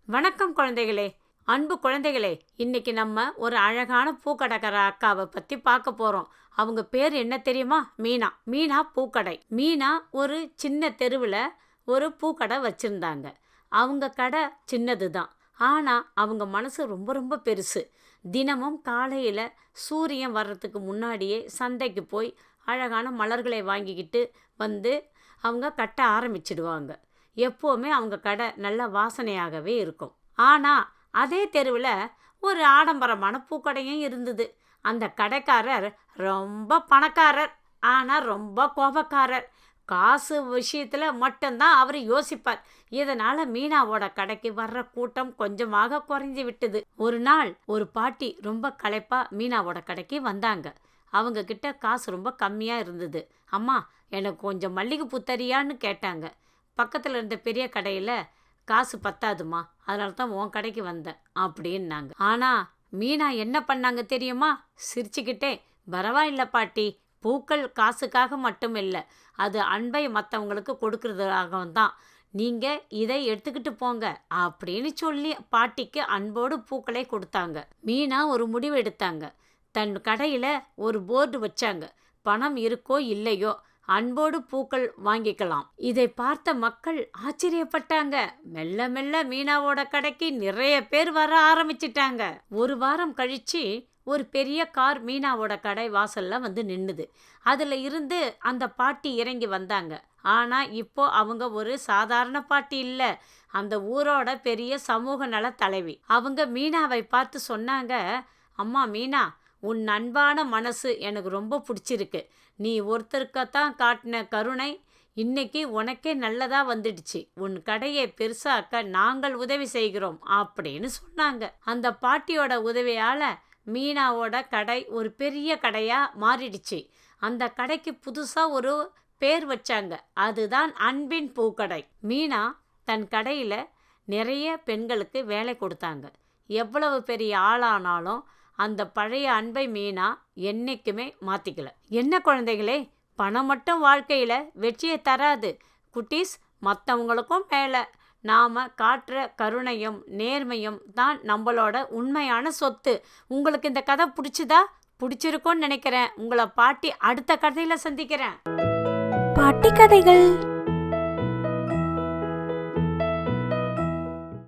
வணக்கம் குழந்தைகளே. அன்பு குழந்தைகளே, இன்னைக்கு நம்ம ஒரு அழகான பூக்கடைக்கார அக்காவை பற்றி பார்க்க போகிறோம். அவங்க பேர் என்ன தெரியுமா? மீனா. மீனா பூக்கடை. மீனா ஒரு சின்ன தெருவில் ஒரு பூக்கடை வச்சுருந்தாங்க. அவங்க கடை சின்னது தான், ஆனால் அவங்க மனசு ரொம்ப ரொம்ப பெருசு. தினமும் காலையில் சூரியன் வர்றதுக்கு முன்னாடியே சந்தைக்கு போய் அழகான மலர்களை வாங்கிக்கிட்டு வந்து அவங்க கட்ட ஆரம்பிச்சிடுவாங்க. எப்போவுமே அவங்க கடை நல்ல வாசனையாகவே இருக்கும். ஆனால் அதே தெருவில் ஒரு ஆடம்பரமான பூக்கடையும் இருந்தது. அந்த கடைக்காரர் ரொம்ப பணக்காரர், ஆனால் ரொம்ப கோபக்காரர். காசு விஷயத்தில் மட்டும்தான் அவர் யோசிப்பார். இதனால் மீனாவோட கடைக்கு வர்ற கூட்டம் கொஞ்சமாக குறைஞ்சி விட்டது. ஒரு நாள் ஒரு பாட்டி ரொம்ப களைப்பாக மீனாவோட கடைக்கு வந்தாங்க. அவங்க கிட்ட காசு ரொம்ப கம்மியாக இருந்தது. அம்மா, எனக்கு கொஞ்சம் மல்லிகைப்பூ தரியான்னு கேட்டாங்க. பக்கத்தில் இருந்த பெரிய கடையில் காசு பத்தாதுமா, அதனால தான் உன் கடைக்கு வந்தேன் அப்படின்னாங்க. ஆனால் மீனா என்ன பண்ணாங்க தெரியுமா? சிரிச்சுக்கிட்டே, பரவாயில்ல பாட்டி, பூக்கள் காசுக்காக மட்டும் இல்லை, அது அன்பை மற்றவங்களுக்கு கொடுக்கறதுக்காகவும் தான். நீங்கள் இதை எடுத்துக்கிட்டு போங்க அப்படின்னு சொல்லி பாட்டிக்கு அன்போடு பூக்களை கொடுத்தாங்க. மீனா ஒரு முடிவு எடுத்தாங்க. தன் கடையில் ஒரு போர்டு வச்சாங்க. பணம் இருக்கோ இல்லையோ, அன்போடு பூக்கள் வாங்கிக்கலாம். இதை பார்த்த மக்கள் ஆச்சரியப்பட்டாங்க. மெல்ல மெல்ல மீனாவோட கடைக்கு நிறைய பேர் வர ஆரம்பிச்சிட்டாங்க. ஒரு வாரம் கழிச்சு ஒரு பெரிய கார் மீனாவோட கடை வாசல்ல வந்து நின்னுது. அதுல இருந்து அந்த பாட்டி இறங்கி வந்தாங்க. ஆனா இப்போ அவங்க ஒரு சாதாரண பாட்டி இல்ல, அந்த ஊரோட பெரிய சமூக நல தலைவி. அவங்க மீனாவை பார்த்து சொன்னாங்க, அம்மா மீனா, உன் அன்பான மனசு எனக்கு ரொம்ப பிடிச்சிருக்கு. நீ ஒருத்தருக்கத்தான் காட்டின கருணை இன்னைக்கு உனக்கே நல்லதா வந்துடுச்சு. உன் கடையை பெருசாக்க நாங்கள் உதவி செய்கிறோம் அப்படின்னு சொன்னாங்க. அந்த பாட்டியோட உதவியால மீனாவோட கடை ஒரு பெரிய கடையா மாறிடுச்சு. அந்த கடைக்கு புதுசா ஒரு பேர் வச்சாங்க. அதுதான் அன்பின் பூக்கடை. மீனா தன் கடையில நிறைய பெண்களுக்கு வேலை கொடுத்தாங்க. எவ்வளவு பெரிய ஆளானாலும் அந்த பழைய அன்பை மீனா என்னைக்குமே மாற்றிக்கல. என்ன குழந்தைகளே, பணம் மட்டும் வாழ்க்கையில் வெற்றியை தராது குட்டீஸ். மற்றவங்களுக்கும் மேலே நாம் காட்டுற கருணையும் நேர்மையும் தான் நம்மளோட உண்மையான சொத்து. உங்களுக்கு இந்த கதை பிடிச்சதா? பிடிச்சிருக்கும்னு நினைக்கிறேன். உங்களை பாட்டி அடுத்த கதையில் சந்திக்கிறேன். பாட்டி கதைகள்.